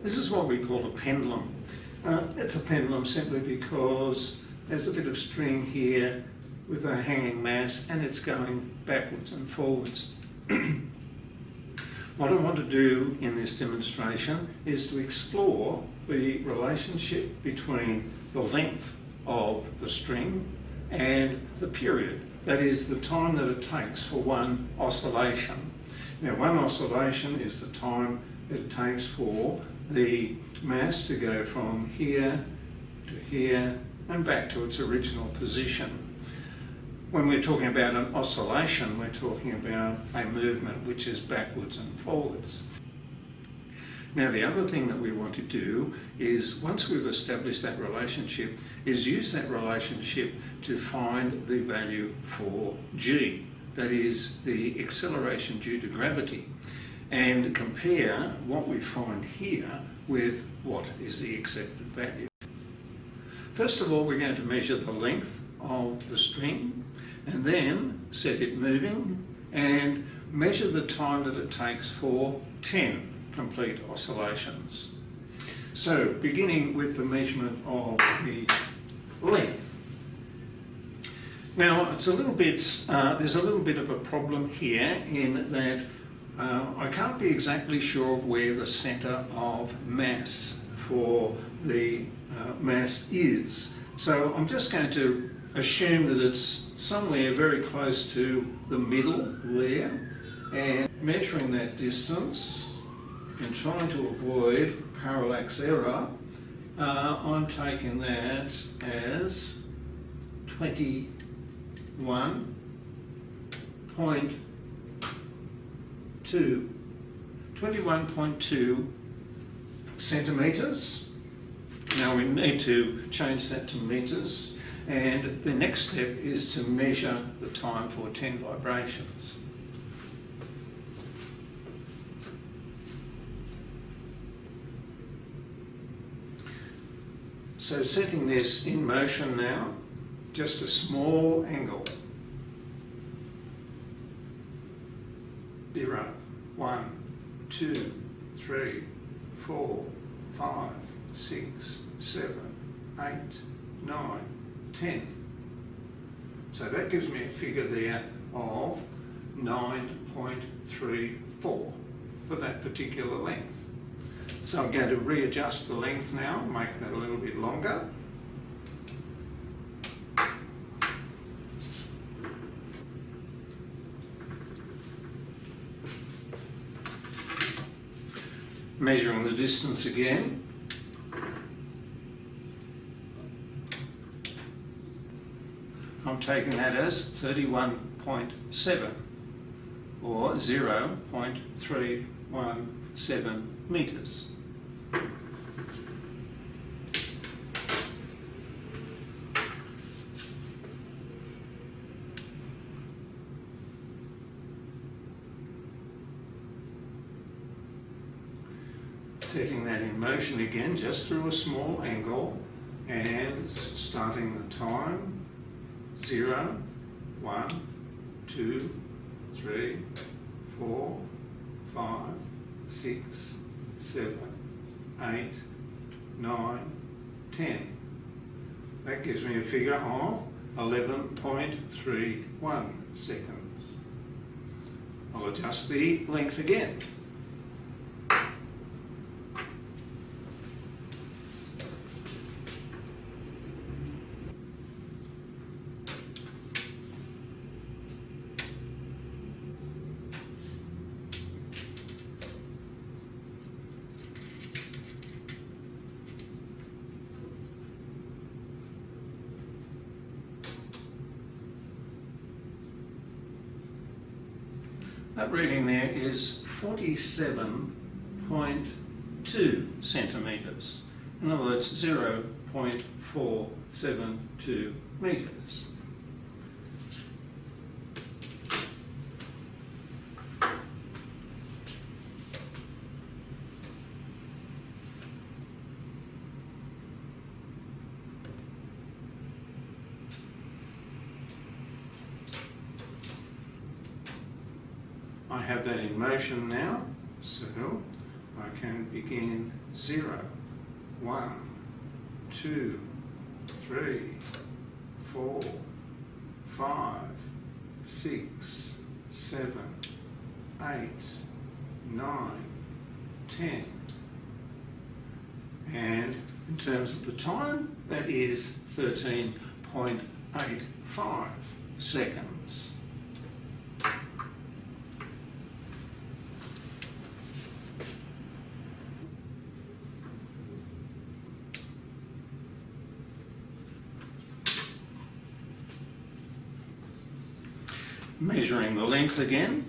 This is what we call a pendulum. It's a pendulum simply because there's a bit of string here with a hanging mass and it's going backwards and forwards. What I want to do in this demonstration is to explore the relationship between the length of the string and the period, that is the time that it takes for one oscillation. Now, one oscillation is the time that it takes for the mass to go from here to here and back to its original position. When we're talking about an oscillation, we're talking about a movement which is backwards and forwards. Now, the other thing that we want to do is, once we've established that relationship, is use that relationship to find the value for g, that is the acceleration due to gravity, and compare what we find here with what is the accepted value. First of all, we're going to measure the length of the string and then set it moving and measure the time that it takes for 10 complete oscillations. So, beginning with the measurement of the length. Now, it's a little bit, there's a little bit of a problem here in that I can't be exactly sure of where the centre of mass for the mass is. So I'm just going to assume that it's somewhere very close to the middle there, and measuring that distance and trying to avoid parallax error, I'm taking that as 21.2 centimetres. Now we need to change that to metres, and the next step is to measure the time for 10 vibrations. So setting this in motion now, just a small angle. 0, 1, 2, 3, 4, 5, 6, 7, 8, 9, 10. So that gives me a figure there of 9.34 for that particular length. So I'm going to readjust the length now, make that a little bit longer. Measuring the distance again. I'm taking that as 31.7 or 0.317 metres. Setting that in motion again, just through a small angle, and starting the time. 0, 1, 2, 3, 4, 5, 6, 7, 8, 9, 10. That gives me a figure of 11.31 seconds. I'll adjust the length again. That reading there is 47.2 centimetres. In other words, 0.472 metres. I have that in motion now, so I can begin 0, 1, 2, 3, 4, 5, 6, 7, 8, 9, 10. And in terms of the time, that is 13.85 seconds. Measuring the length again.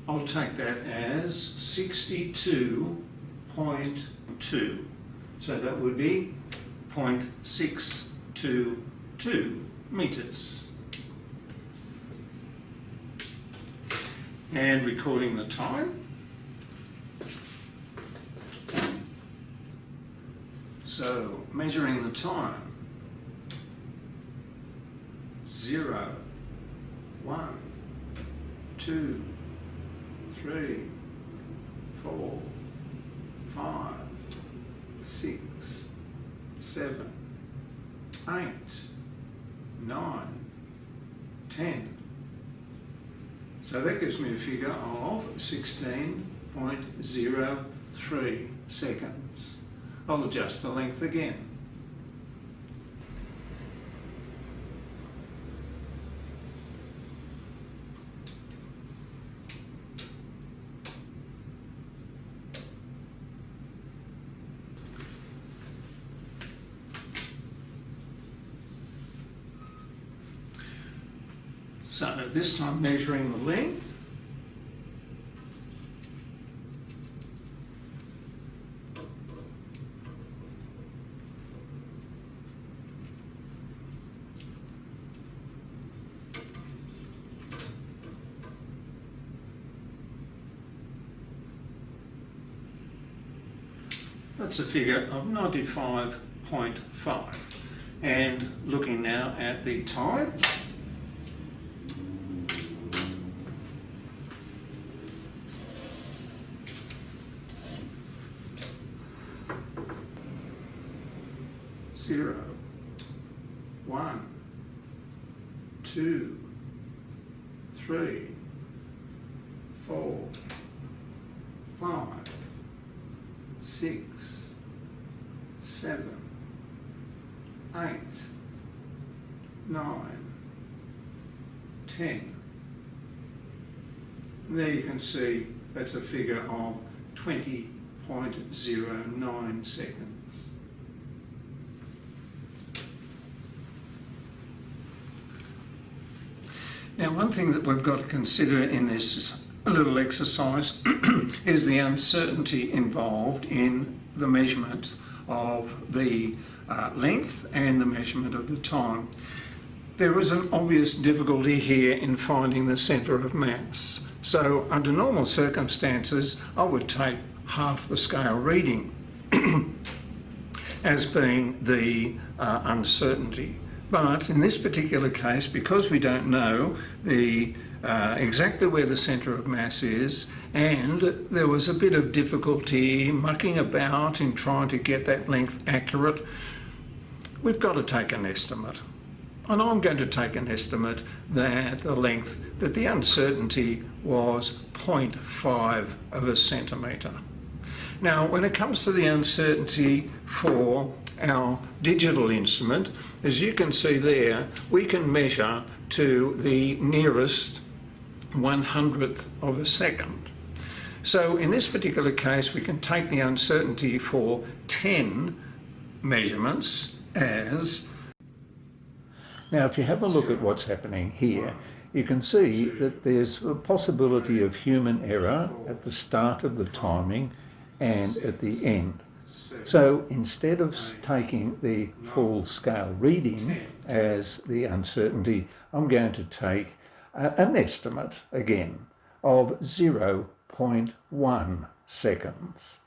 I'll take that as 62.2. So that would be 0.622 metres. And recording the time. So measuring the time. 0, 1, 2, 3, 4, 5, 6, 7, 8, 9, 10. So that gives me a figure of 16.03 seconds. I'll adjust the length again. So this time measuring the length. That's a figure of 95.5. And looking now at the time. Zero, 1, 2, 3, 4, 5, 6, 7, 8, 9, 10. And there you can see that's a figure of 20.09 seconds. Now, one thing that we've got to consider in this little exercise is the uncertainty involved in the measurement of the length and the measurement of the time. There is an obvious difficulty here in finding the centre of mass. So under normal circumstances, I would take half the scale reading as being the uncertainty. But in this particular case, because we don't know exactly where the centre of mass is, and there was a bit of difficulty mucking about in trying to get that length accurate, we've got to take an estimate. And I'm going to take an estimate that the uncertainty was 0.5 of a centimetre. Now, when it comes to the uncertainty for our digital instrument, as you can see there, we can measure to the nearest 100th of a second. So in this particular case, we can take the uncertainty for 10 measurements as... Now, if you have a look at what's happening here, you can see that there's a possibility of human error at the start of the timing and at the end. So instead of taking the full scale reading as the uncertainty, I'm going to take an estimate again of 0.5 0.1 seconds.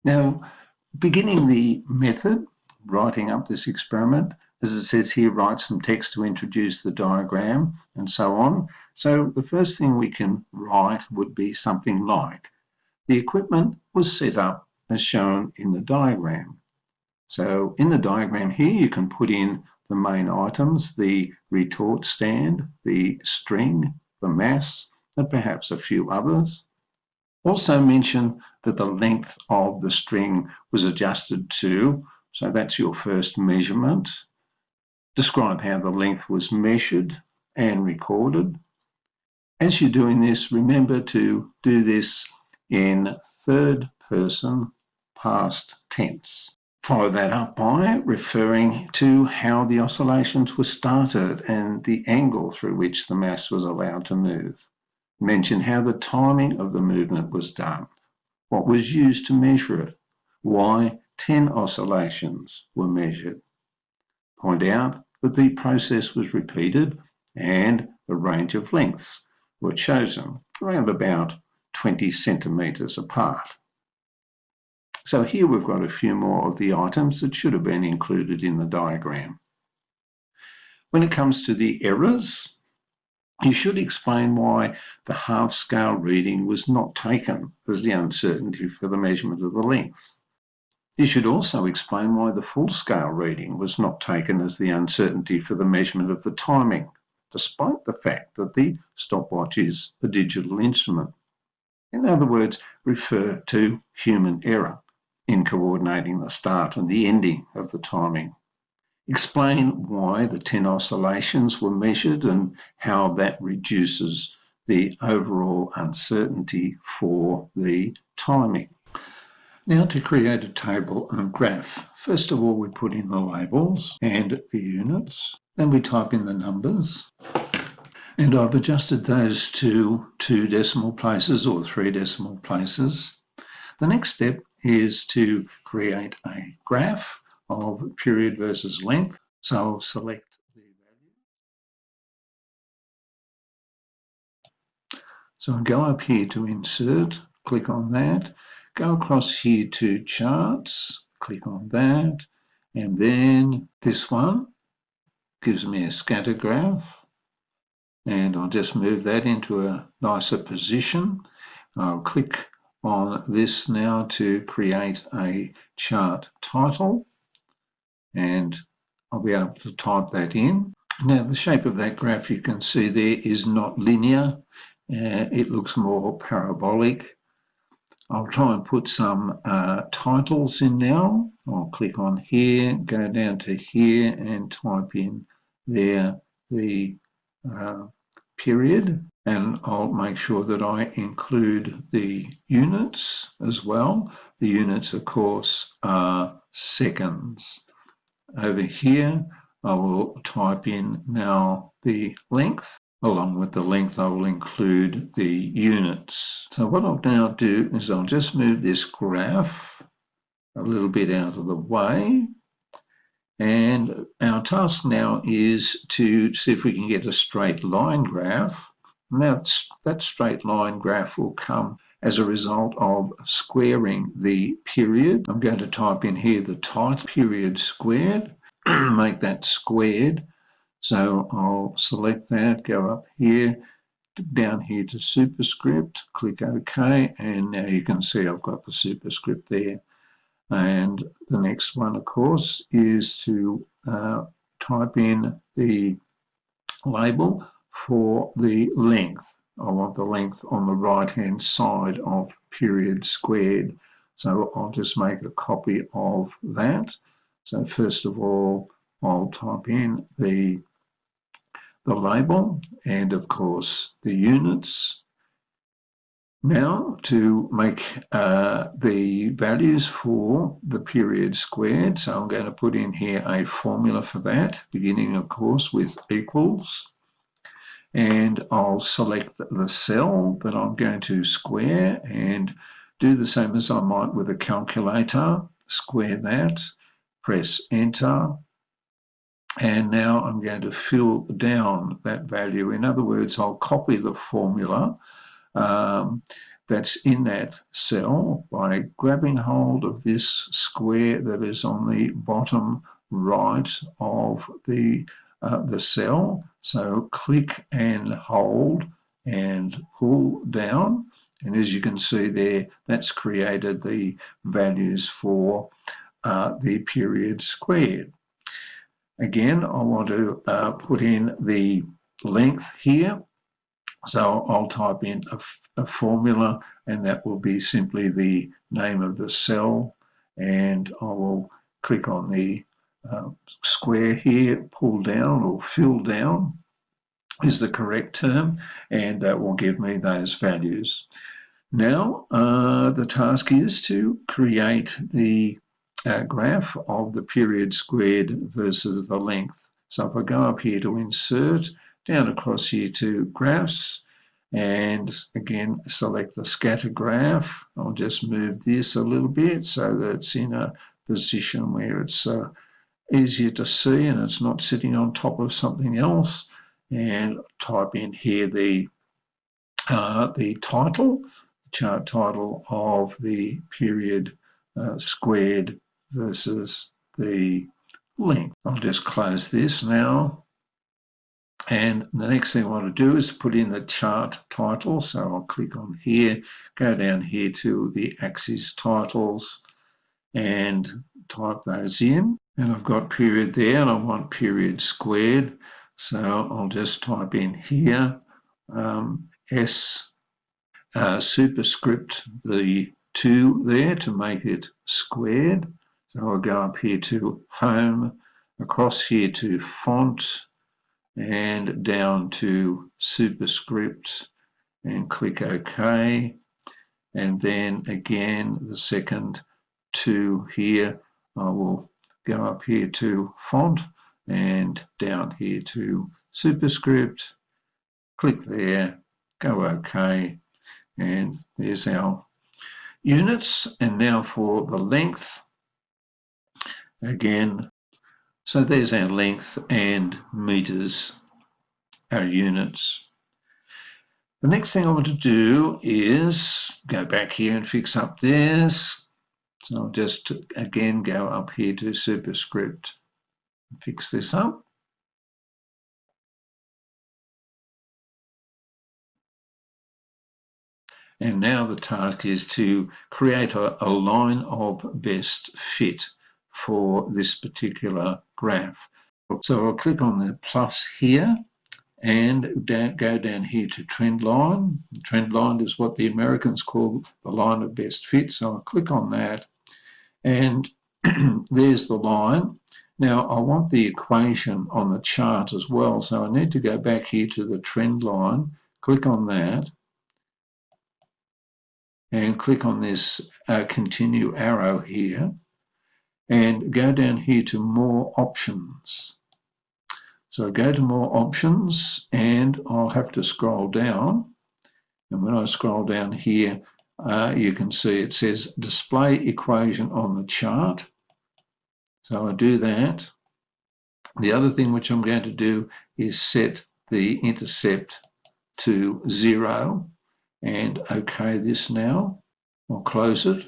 Now, beginning the method, writing up this experiment, as it says here, write some text to introduce the diagram and so on. So the first thing we can write would be something like, the equipment was set up as shown in the diagram. So in the diagram here, you can put in the main items, the retort stand, the string, the mass, and perhaps a few others. Also mention that the length of the string was adjusted to, so that's your first measurement. Describe how the length was measured and recorded. As you're doing this, remember to do this in third person past tense. Follow that up by referring to how the oscillations were started and the angle through which the mass was allowed to move. Mention how the timing of the movement was done, what was used to measure it, why 10 oscillations were measured. Point out that the process was repeated and the range of lengths were chosen, around about 20 centimetres apart. So here we've got a few more of the items that should have been included in the diagram. When it comes to the errors, you should explain why the half-scale reading was not taken as the uncertainty for the measurement of the length. You should also explain why the full-scale reading was not taken as the uncertainty for the measurement of the timing, despite the fact that the stopwatch is a digital instrument. In other words, refer to human error in coordinating the start and the ending of the timing. Explain why the 10 oscillations were measured and how that reduces the overall uncertainty for the timing. Now to create a table and graph. First of all, we put in the labels and the units. Then we type in the numbers. And I've adjusted those to 2 decimal places or 3 decimal places. The next step is to create a graph of period versus length. So I'll select the value. So I'll go up here to insert, click on that, go across here to charts, click on that, and then this one gives me a scatter graph, and I'll just move that into a nicer position. I'll click on this now to create a chart title, and I'll be able to type that in. Now the shape of that graph you can see there is not linear, it looks more parabolic. I'll try and put some titles in now. I'll click on here, go down to here and type in there the period, and I'll make sure that I include the units as well. The units, of course, are seconds. Over here, I will type in now the length. Along with the length, I will include the units. So what I'll now do is I'll just move this graph a little bit out of the way. And our task now is to see if we can get a straight line graph. Now that straight line graph will come as a result of squaring the period. I'm going to type in here the title period squared, make that squared. So I'll select that, go up here, down here to superscript, click OK, and now you can see I've got the superscript there. And the next one, of course, is to type in the label for the length. I want the length on the right-hand side of period squared. So I'll just make a copy of that. So first of all, I'll type in the label and, of course, the units. Now, to make the values for the period squared, so I'm going to put in here a formula for that, beginning, of course, with equals. And I'll select the cell that I'm going to square and do the same as I might with a calculator. Square that, press enter. And now I'm going to fill down that value. In other words, I'll copy the formula that's in that cell by grabbing hold of this square that is on the bottom right of the cell. So click and hold and pull down. And as you can see there, that's created the values for the period squared. Again, I want to put in the length here. So I'll type in a formula, and that will be simply the name of the cell. And I will click on the square here, pull down or fill down is the correct term, and that will give me those values. Now, the task is to create the graph of the period squared versus the length. So if I go up here to insert, down across here to graphs, and again select the scatter graph. I'll just move this a little bit so that it's in a position where it's easier to see and it's not sitting on top of something else. And type in here the title, chart title of the period squared versus the length. I'll just close this now. And the next thing I want to do is put in the chart title. So I'll click on here, go down here to the axis titles and type those in. And I've got period there and I want period squared. So I'll just type in here S superscript the 2 there to make it squared. So I'll go up here to home, across here to font, and down to superscript and click OK. And then again, the second 2 here, I will go up here to font and down here to superscript, click there, go OK, and there's our units. And now for the length, again, so there's our length and meters, our units. The next thing I want to do is go back here and fix up this. So I'll just again go up here to superscript, fix this up. And now the task is to create a line of best fit for this particular graph. So I'll click on the plus here and go down here to trend line. Trend line is what the Americans call the line of best fit. So I'll click on that and there's the line. Now I want the equation on the chart as well. So I need to go back here to the trend line, click on that, and click on this continue arrow here and go down here to more options. So go to more options and I'll have to scroll down. And when I scroll down here, you can see it says display equation on the chart. So I do that. The other thing which I'm going to do is set the intercept to 0 and OK this now. I'll close it.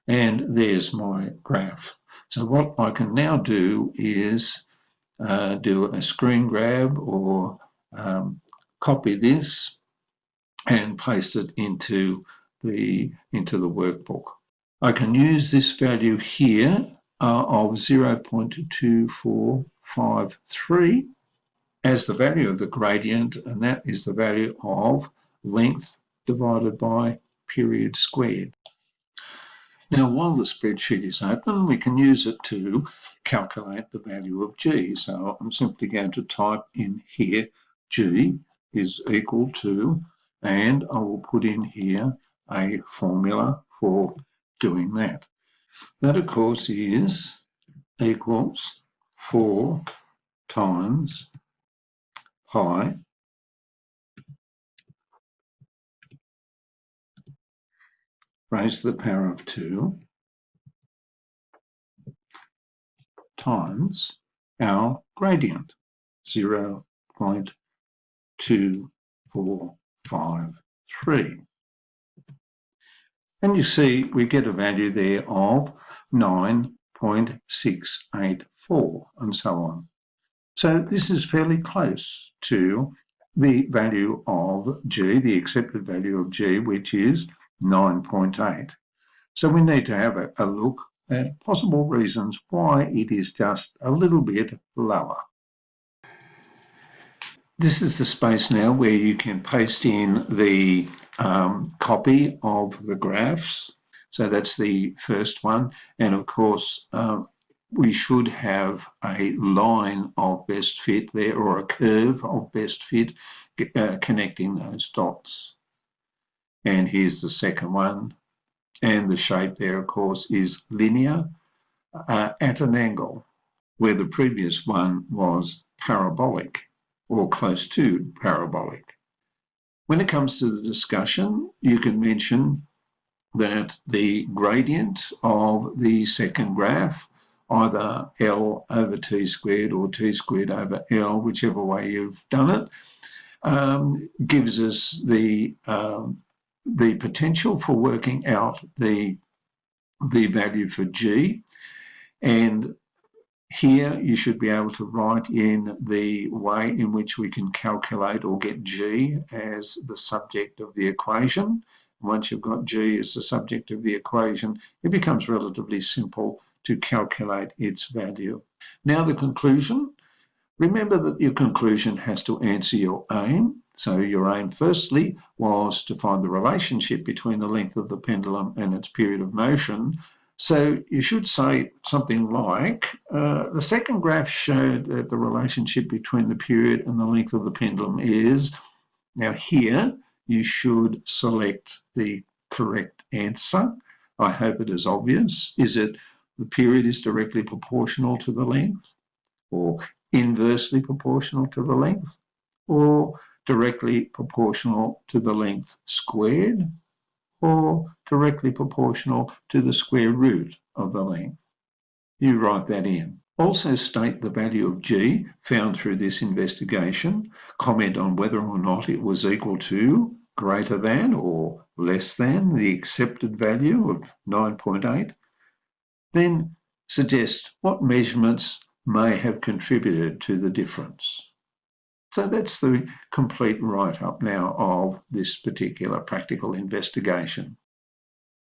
And there's my graph. So what I can now do is do a screen grab or copy this and paste it into the workbook. I can use this value here of 0.2453 as the value of the gradient, and that is the value of length divided by period squared. Now, while the spreadsheet is open, we can use it to calculate the value of G. So I'm simply going to type in here, G is equal to, and I will put in here a formula for doing that. That, of course, is equals 4 times pi raised to the power of 2 times our gradient, 0.24. 453. And you see we get a value there of 9.684 and so on. So this is fairly close to the value of G, the accepted value of G, which is 9.8. So we need to have a look at possible reasons why it is just a little bit lower. This is the space now where you can paste in the copy of the graphs. So that's the first one. And of course, we should have a line of best fit there, or a curve of best fit connecting those dots. And here's the second one. And the shape there, of course, is linear at an angle, where the previous one was parabolic or close to parabolic. When it comes to the discussion, you can mention that the gradient of the second graph, either L over T squared or T squared over L, whichever way you've done it, gives us the potential for working out the value for G. And here you should be able to write in the way in which we can calculate or get G as the subject of the equation. Once you've got G as the subject of the equation, it becomes relatively simple to calculate its value. Now the conclusion. Remember that your conclusion has to answer your aim. So your aim firstly was to find the relationship between the length of the pendulum and its period of motion. So you should say something like, the second graph showed that the relationship between the period and the length of the pendulum is. Now here you should select the correct answer. I hope it is obvious. Is it the period is directly proportional to the length, or inversely proportional to the length, or directly proportional to the length squared, or directly proportional to the square root of the length? You write that in. Also state the value of G found through this investigation. Comment on whether or not it was equal to, greater than, or less than the accepted value of 9.8. Then suggest what measurements may have contributed to the difference. So that's the complete write-up now of this particular practical investigation.